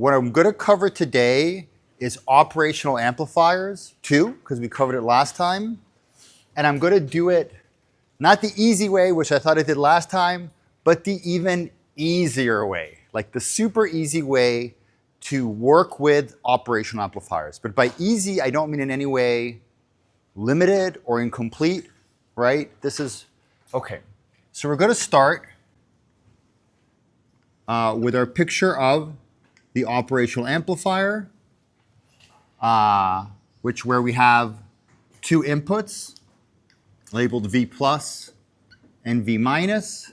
What I'm going to cover today is operational amplifiers, too, because we covered it last time. And I'm going to do it not the easy way, which I thought I did last time, but the even easier way, like the super easy way to work with operational amplifiers. But by easy, I don't mean in any way limited or incomplete, right? This is, okay. So we're going to start with our picture of the operational amplifier, where we have two inputs labeled V plus and V minus,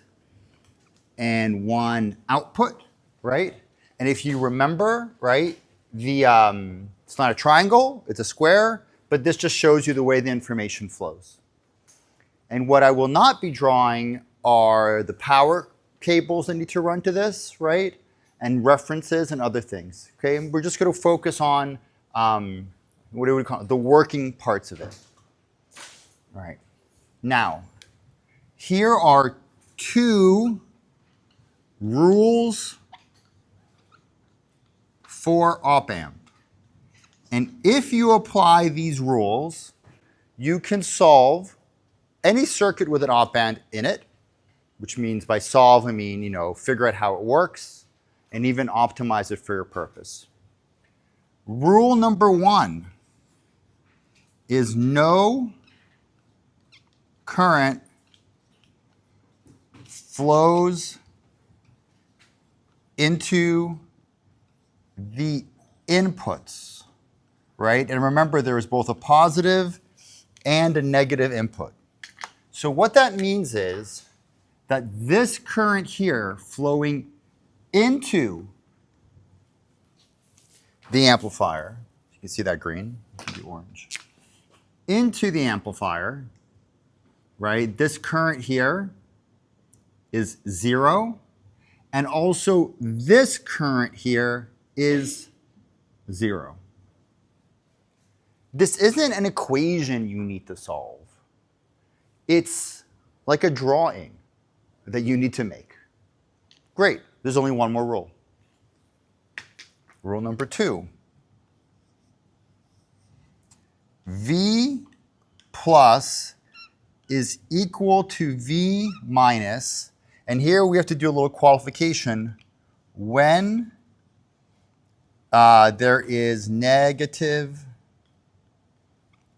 and one output, right? And if you remember, right, it's not a triangle, it's a square, but this just shows you the way the information flows. And what I will not be drawing are the power cables that need to run to this, right? And references and other things, okay? And we're just gonna focus on, what do we call it? The working parts of it. All right. Now, here are two rules for op-amp. And if you apply these rules, you can solve any circuit with an op-amp in it, which means by solve, I mean, figure out how it works and even optimize it for your purpose. Rule number one is no current flows into the inputs, right? And remember, there is both a positive and a negative input. So what that means is that this current here flowing into the amplifier, you can see that green, the orange, into the amplifier, right? This current here is 0, and also this current here is 0. This isn't an equation you need to solve. It's like a drawing that you need to make. Great, there's only one more rule. Rule number 2. V plus is equal to V minus, and here we have to do a little qualification, when there is negative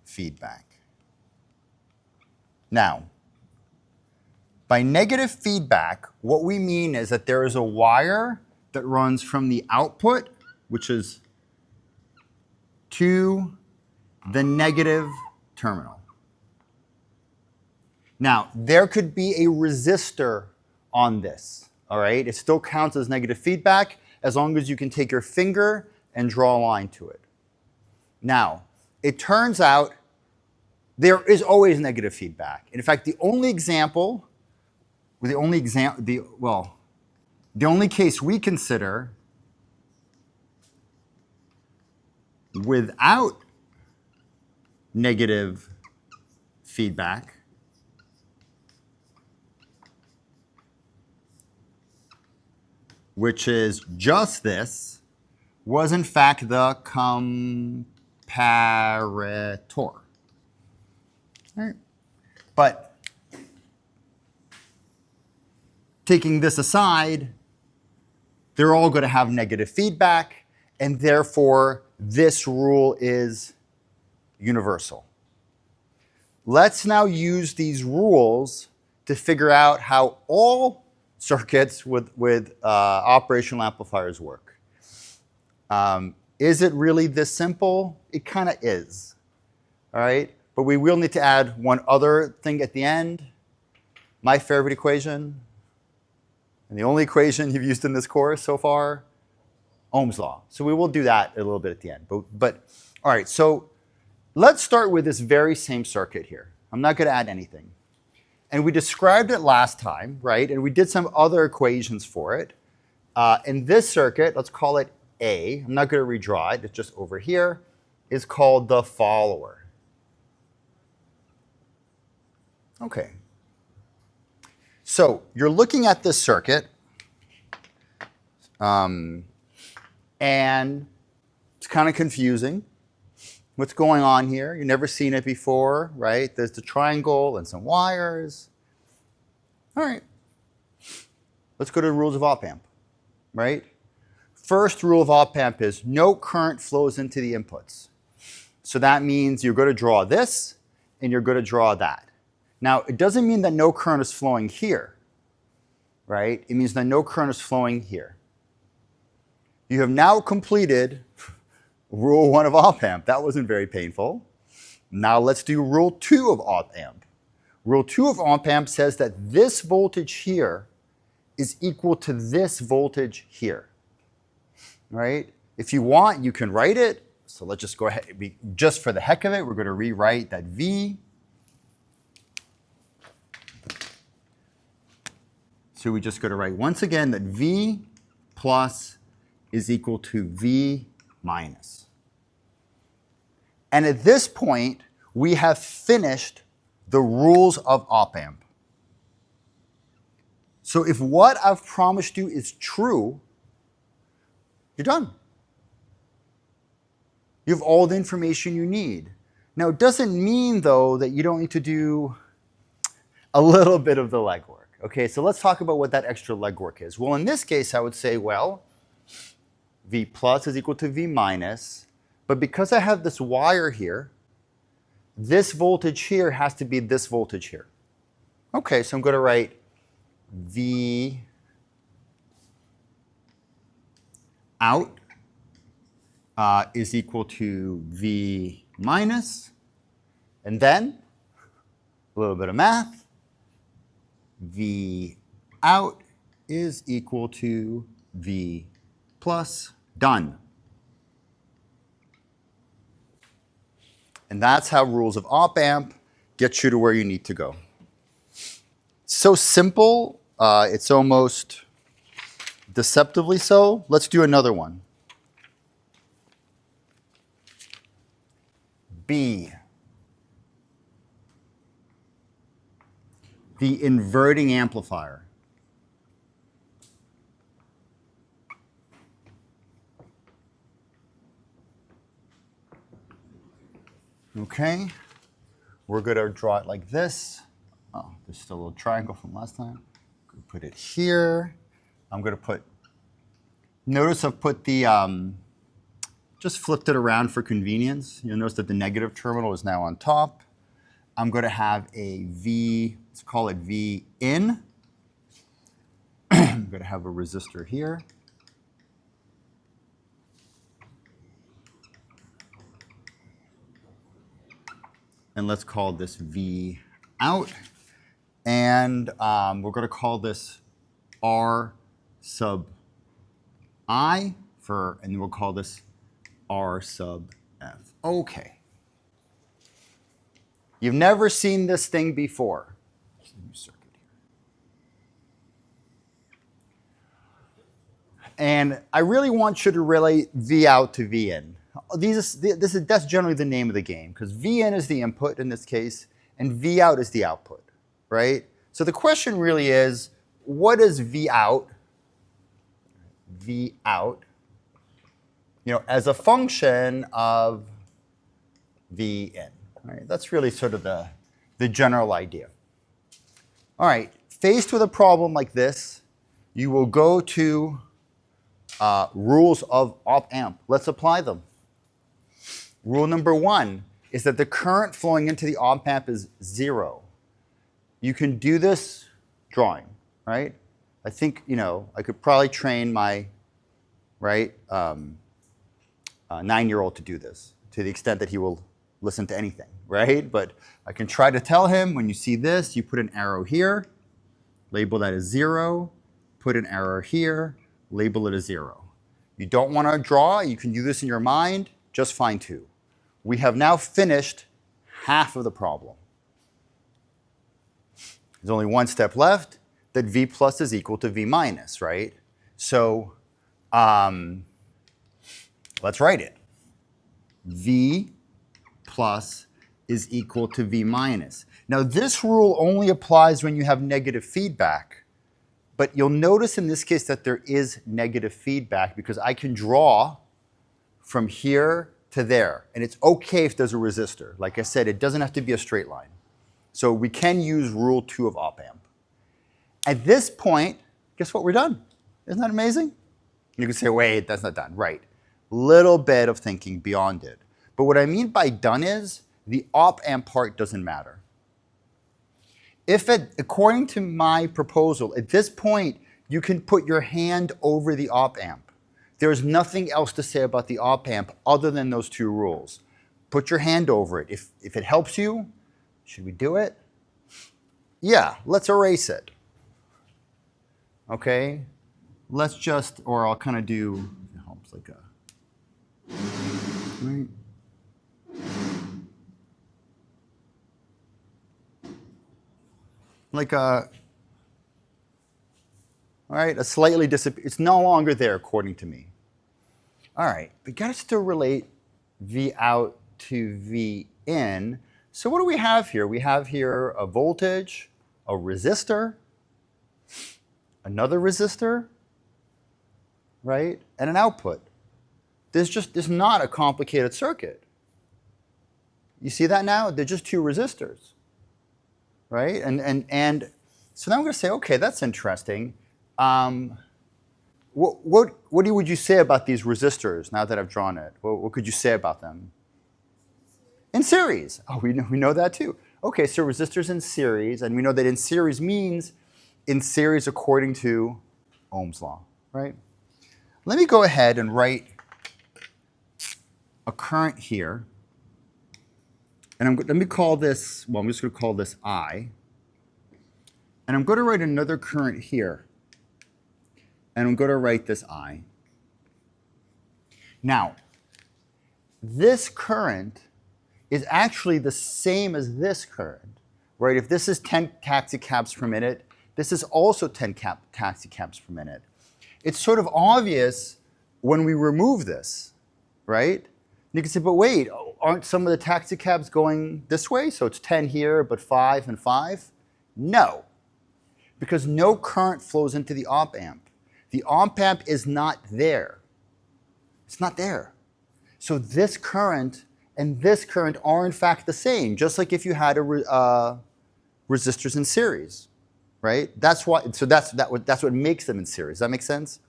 feedback. Now, by negative feedback, what we mean is that there is a wire that runs from the output, which is to the negative terminal. Now, there could be a resistor on this, all right? It still counts as negative feedback as long as you can take your finger and draw a line to it. Now, it turns out there is always negative feedback. In fact, the only case we consider without negative feedback which is just this, was in fact the comparator. All right. But taking this aside, they're all going to have negative feedback, and therefore this rule is universal. Let's now use these rules to figure out how all circuits with operational amplifiers work. Is it really this simple? It kind of is, all right? But we will need to add one other thing at the end, my favorite equation, and the only equation you've used in this course so far, Ohm's law. So we will do that a little bit at the end. But all right, so let's start with this very same circuit here. I'm not going to add anything. And we described it last time, right? And we did some other equations for it. In this circuit, let's call it A. I'm not going to redraw it. It's just over here. Is called the follower. Okay. So you're looking at this circuit. And it's kind of confusing. What's going on here? You've never seen it before, right? There's the triangle and some wires. All right. Let's go to the rules of op-amp, right? First rule of op-amp is no current flows into the inputs. So that means you're going to draw this and you're going to draw that. Now, it doesn't mean that no current is flowing here, right? It means that no current is flowing here. You have now completed rule 1 of op-amp. That wasn't very painful. Now let's do rule 2 of op-amp. Rule 2 of op-amp says that this voltage here is equal to this voltage here, right? If you want, you can write it. So let's just go ahead. Just for the heck of it, we're going to rewrite that V. So we just got to write once again that V plus is equal to V minus. And at this point, we have finished the rules of op-amp. So if what I've promised you is true, you're done. You have all the information you need. Now, it doesn't mean, though, that you don't need to do a little bit of the legwork. Okay, so let's talk about what that extra legwork is. Well, in this case, I would say, well, V plus is equal to V minus. But because I have this wire here, this voltage here has to be this voltage here. Okay, so I'm going to write V out is equal to V minus. And then, a little bit of math, V out is equal to V plus. Done. And that's how rules of op-amp get you to where you need to go. So simple, it's almost deceptively so. Let's do another one. B. The inverting amplifier. Okay, we're going to draw it like this. Oh, there's still a little triangle from last time. Put it here. I'm going to put, notice I've put the, just flipped it around for convenience. You'll notice that the negative terminal is now on top. I'm going to have a V, let's call it V in. I'm going to have a resistor here. And let's call this V out. And we're going to call this R sub I and then we'll call this R sub F. Okay. You've never seen this thing before. And I really want you to relate V out to V in. That's generally the name of the game, because V in is the input in this case, and V out is the output, right? So the question really is, what is V out, as a function of V in? Right? That's really sort of the general idea. All right, faced with a problem like this, you will go to rules of op-amp. Let's apply them. Rule number 1 is that the current flowing into the op-amp is 0. You can do this drawing, right? I think, I could probably train my, 9-year-old to do this to the extent that he will listen to anything, right? But I can try to tell him, when you see this, you put an arrow here, label that as 0, put an arrow here, label it as 0. You don't want to draw, you can do this in your mind, just fine too. We have now finished half of the problem. There's only one step left, that V plus is equal to V minus, right? So let's write it. V plus is equal to V minus. Now this rule only applies when you have negative feedback. But you'll notice in this case that there is negative feedback because I can draw from here to there. And it's okay if there's a resistor. Like I said, it doesn't have to be a straight line. So we can use rule 2 of op amp. At this point, guess what? We're done. Isn't that amazing? You can say, wait, that's not done. Right. Little bit of thinking beyond it. But what I mean by done is the op amp part doesn't matter. If according to my proposal, at this point, you can put your hand over the op amp. There's nothing else to say about the op amp other than those 2 rules. Put your hand over it. If it helps you, should we do it? Yeah, let's erase it. Okay? Let's just, or I'll kind of do, it helps like a, right? Like a, all right, a slightly disappear. It's no longer there according to me. All right, we got to still relate V out to V in. So what do we have here? We have here a voltage, a resistor, another resistor, right, and an output. There's not a complicated circuit. You see that now? They're just 2 resistors. Right? And so now I'm going to say, okay, that's interesting. What would you say about these resistors now that I've drawn it? What could you say about them? In series. Oh, we know that too. Okay, so resistors in series, and we know that in series means in series according to Ohm's law, right? Let me go ahead and write a current here. And let me call this, well, I'm just going to call this I. And I'm going to write another current here. And I'm going to write this I. Now, this current is actually the same as this current, right? If this is 10 taxicabs per minute, this is also 10 taxicabs per minute. It's sort of obvious when we remove this, right? You can say, but wait, aren't some of the taxicabs going this way? So it's 10 here, but 5 and 5? No, because no current flows into the op amp. The op amp is not there. It's not there. So this current and this current are in fact the same, just like if you had resistors in series, right? That's why. So that's what makes them in series. Does that make sense?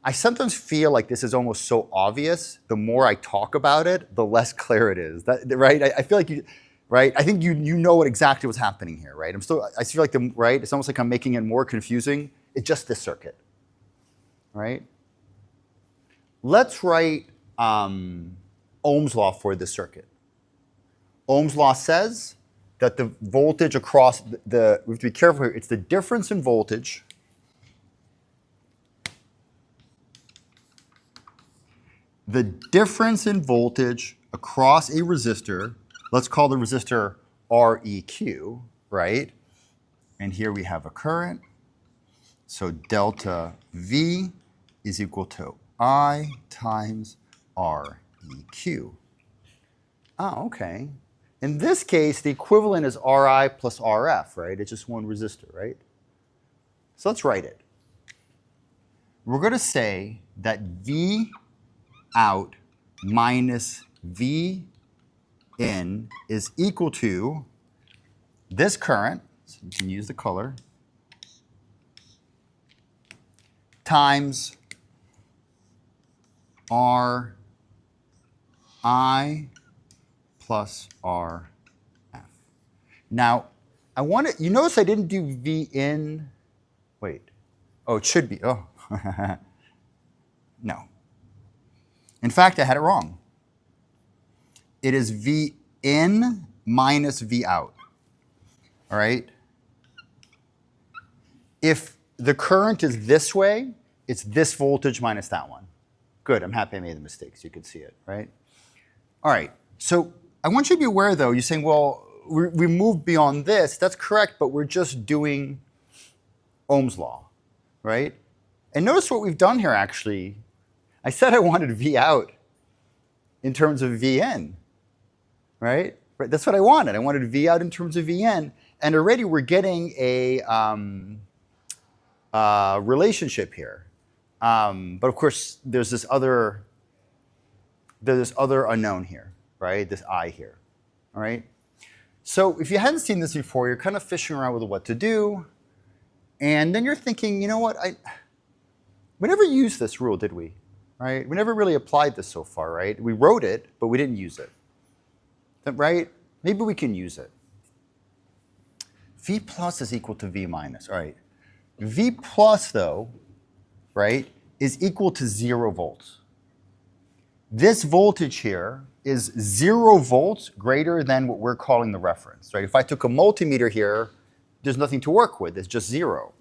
I sometimes feel like this is almost so obvious. The more I talk about it, the less clear it is. Right? I feel like you, right? I think you know what exactly what's happening here, right? I feel like right? It's almost like I'm making it more confusing. It's just this circuit, right? Let's write Ohm's law for this circuit. Ohm's law says that the voltage across we have to be careful here. It's the difference in voltage across a resistor, let's call the resistor Req, right? And here we have a current. So delta V is equal to I times Req. Oh, okay. In this case, the equivalent is Ri plus Rf, right? It's just one resistor, right? So let's write it. We're going to say that V out minus V in is equal to this current, so you can use the color, times Ri plus Rf. Now, I want to, you notice I didn't do V in, wait, oh, it should be, oh, no. In fact, I had it wrong. It is V in minus V out, all right? If the current is this way, it's this voltage minus that one. Good, I'm happy I made the mistake so you could see it, right? All right, so I want you to be aware though, you're saying, well, we moved beyond this. That's correct, but we're just doing Ohm's law, right? And notice what we've done here actually. I said I wanted V out in terms of V in, right? That's what I wanted. I wanted V out in terms of V in, and already we're getting a relationship here. But of course, there's this other unknown here, right? This I here, all right? So if you hadn't seen this before, you're kind of fishing around with what to do. And then you're thinking, you know what? We never used this rule, did we? Right? We never really applied this so far, right? We wrote it, but we didn't use it. Right? Maybe we can use it. V plus is equal to V minus. All right. V plus, though, right, is equal to 0 volts. This voltage here is 0 volts greater than what we're calling the reference, right? If I took a multimeter here, there's nothing to work with. It's just 0.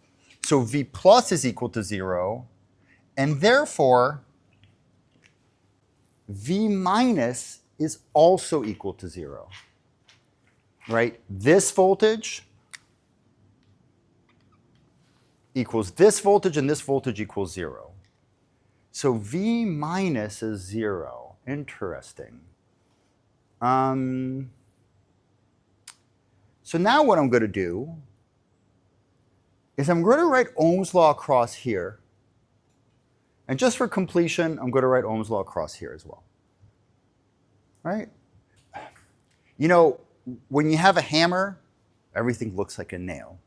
So V plus is equal to 0, and therefore V minus is also equal to 0, right? This voltage equals this voltage, and this voltage equals 0. So V minus is 0. Interesting. So now what I'm going to do is I'm going to write Ohm's law across here. And just for completion, I'm going to write Ohm's law across here as well. Right? You know, when you have a hammer, everything looks like a nail.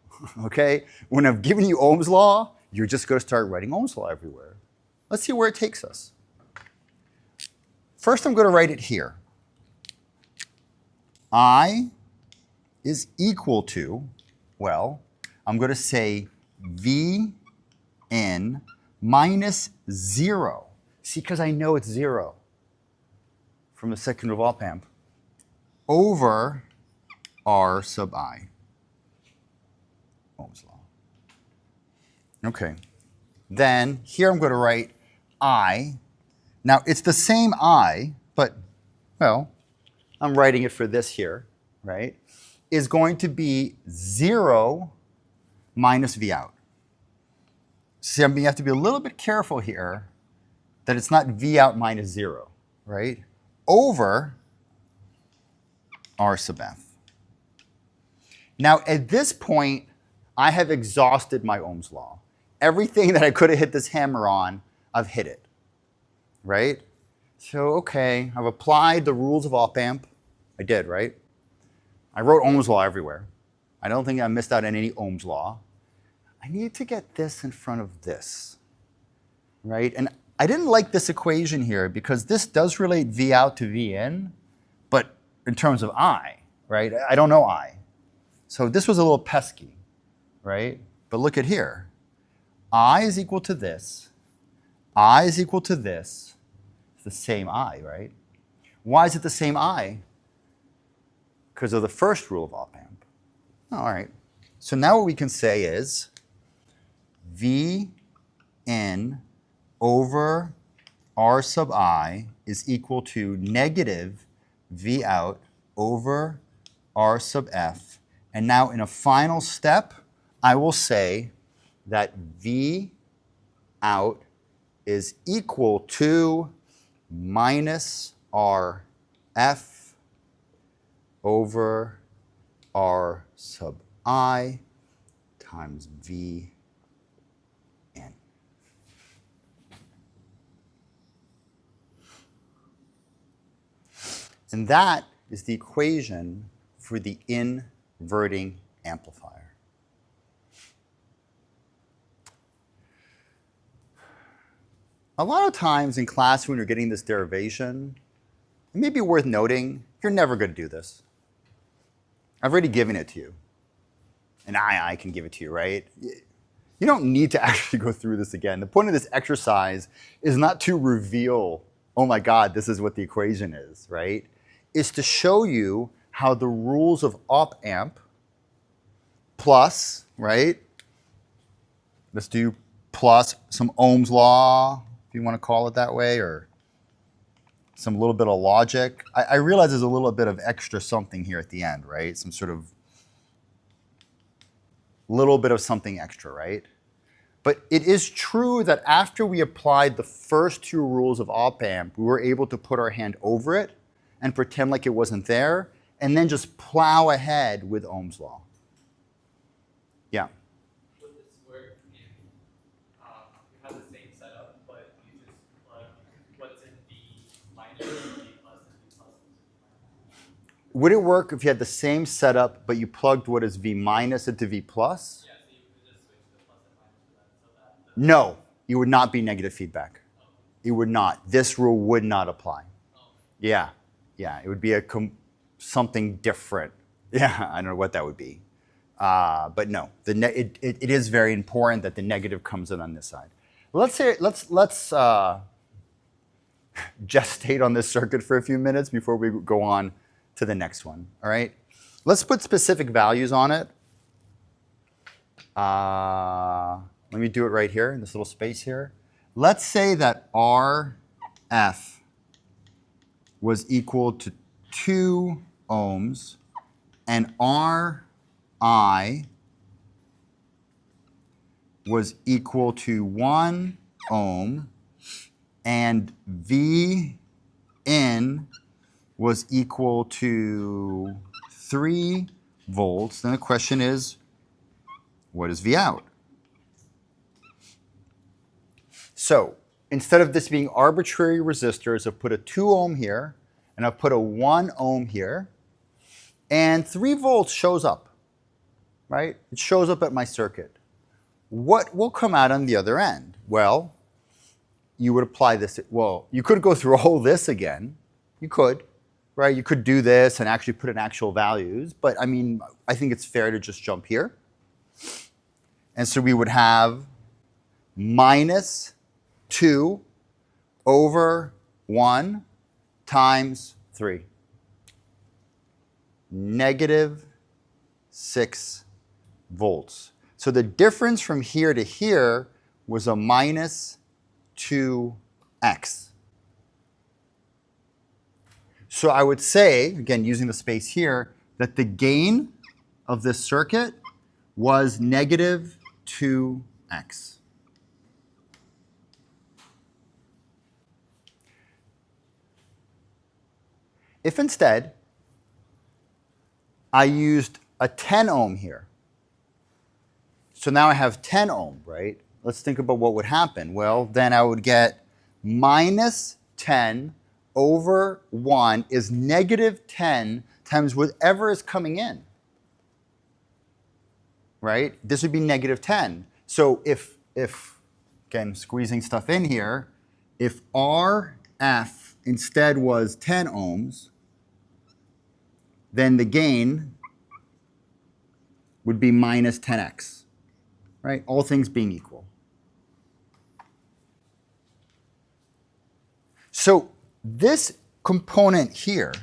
Okay? When I've given you Ohm's law, you're just going to start writing Ohm's law everywhere. Let's see where it takes us. First, I'm going to write it here. I is equal to, well, I'm going to say V in minus 0. See, because I know it's 0 from the second of op amp over R sub I. Ohm's law. Okay. Then here I'm going to write I. Now, it's the same I, but, well, I'm writing it for this here, right, is going to be 0 minus V out. See, you have to be a little bit careful here that it's not V out minus 0, right, over R sub F. Now, at this point, I have exhausted my Ohm's law. Everything that I could have hit this hammer on, I've hit it, right? So, okay, I've applied the rules of op amp. I did, right? I wrote Ohm's law everywhere. I don't think I missed out on any Ohm's law. I need to get this in front of this, right? And I didn't like this equation here because this does relate V out to V in, but in terms of I, right? I don't know I. So this was a little pesky, right? But look at here. I is equal to this. I is equal to this. It's the same I, right? Why is it the same I? Because of the first rule of op amp. All right. So now what we can say is V in over R sub I is equal to negative V out over R sub F. And now in a final step, I will say that V out is equal to minus RF over R sub I times V in. And that is the equation for the inverting amplifier. A lot of times in class when you're getting this derivation, it may be worth noting, you're never going to do this. I've already given it to you. And I can give it to you, right? You don't need to actually go through this again. The point of this exercise is not to reveal, oh my God, this is what the equation is, right? It's to show you how the rules of op amp plus, right? Let's do plus some Ohm's law, if you want to call it that way, or some little bit of logic. I realize there's a little bit of extra something here at the end, right? Some sort of little bit of something extra, right? But it is true that after we applied the first two rules of op amp, we were able to put our hand over it and pretend like it wasn't there, and then just plow ahead with Ohm's law. Yeah? would it work if you had the same setup, but you plugged what is V minus into V plus? Yeah, so you could just switch the plus and minus to that, so that. No, you would not be negative feedback. It would not. This rule would not apply. Yeah, yeah, it would be something different. Yeah, I don't know what that would be. But no, it is very important that the negative comes in on this side. Let's gestate on this circuit for a few minutes before we go on to the next one, all right? Let's put specific values on it. Let me do it right here in this little space here. Let's say that RF was equal to 2 ohms and RI was equal to 1 ohm and V in was equal to 3 volts, then the question is, what is V out? So instead of this being arbitrary resistors, I've put a 2 ohm here, and I've put a 1 ohm here, and 3 volts shows up, right? It shows up at my circuit. What will come out on the other end? Well, you would apply this. Well, you could go through all this again. You could, right? You could do this and actually put in actual values, but I mean, I think it's fair to just jump here. And so we would have minus 2 over 1 times 3. Negative 6 volts. So the difference from here to here was a minus 2x. So I would say, again, using the space here, that the gain of this circuit was negative 2x. If instead I used a 10 ohm here, so now I have 10 ohm, right? Let's think about what would happen. Well, then I would get minus 10 over 1 is negative 10 times whatever is coming in, right? This would be negative 10. So if again, squeezing stuff in here, if RF instead was 10 ohms, then the gain would be minus 10x, right? All things being equal. So this component here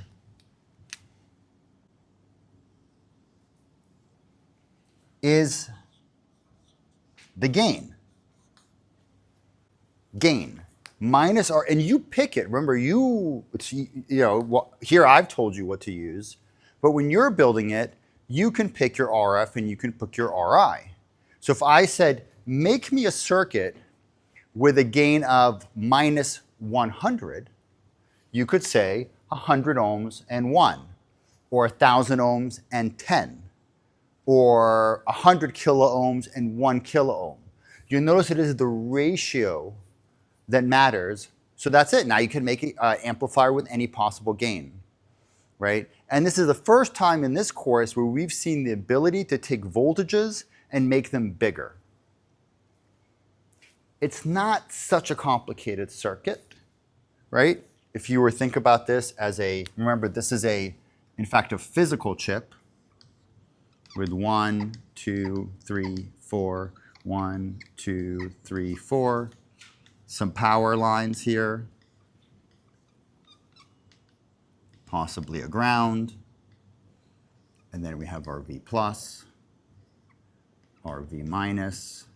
is the gain. Gain minus R, and you pick it. Remember, here I've told you what to use, but when you're building it, you can pick your RF and you can pick your RI. So if I said, make me a circuit with a gain of minus 100, you could say 100 ohms and 1, or 1,000 ohms and 10, or 100 kilo ohms and 1 kilo ohm. You'll notice it is the ratio that matters. So that's it. Now you can make an amplifier with any possible gain, right? And this is the first time in this course where we've seen the ability to take voltages and make them bigger. It's not such a complicated circuit, right? If you were to think about this as remember, this is in fact, a physical chip with 1, 2, 3, 4, 1, 2, 3, 4, some power lines here, possibly a ground, and then we have our V plus, our V minus,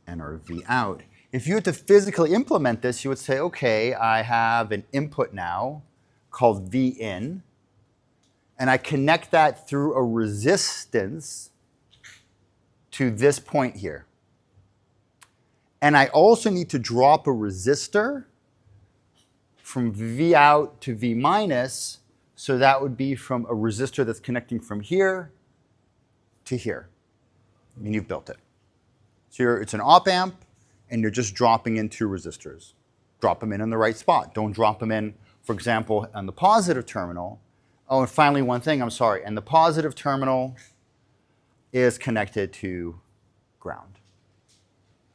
and our V out. If you had to physically implement this, you would say, okay, I have an input now called V in, and I connect that through a resistance to this point here. And I also need to drop a resistor from V out to V minus, so that would be from a resistor that's connecting from here to here. I mean, you've built it. So it's an op amp, and you're just dropping in 2 resistors. Drop them in the right spot. Don't drop them in, for example, on the positive terminal Oh, and finally, one thing, I'm sorry. And the positive terminal is connected to ground.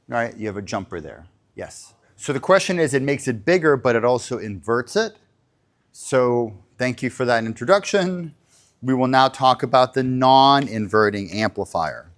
All right, you have a jumper there. Yes. So the question is, it makes it bigger, but it also inverts it. So thank you for that introduction. We will now talk about the non-inverting amplifier.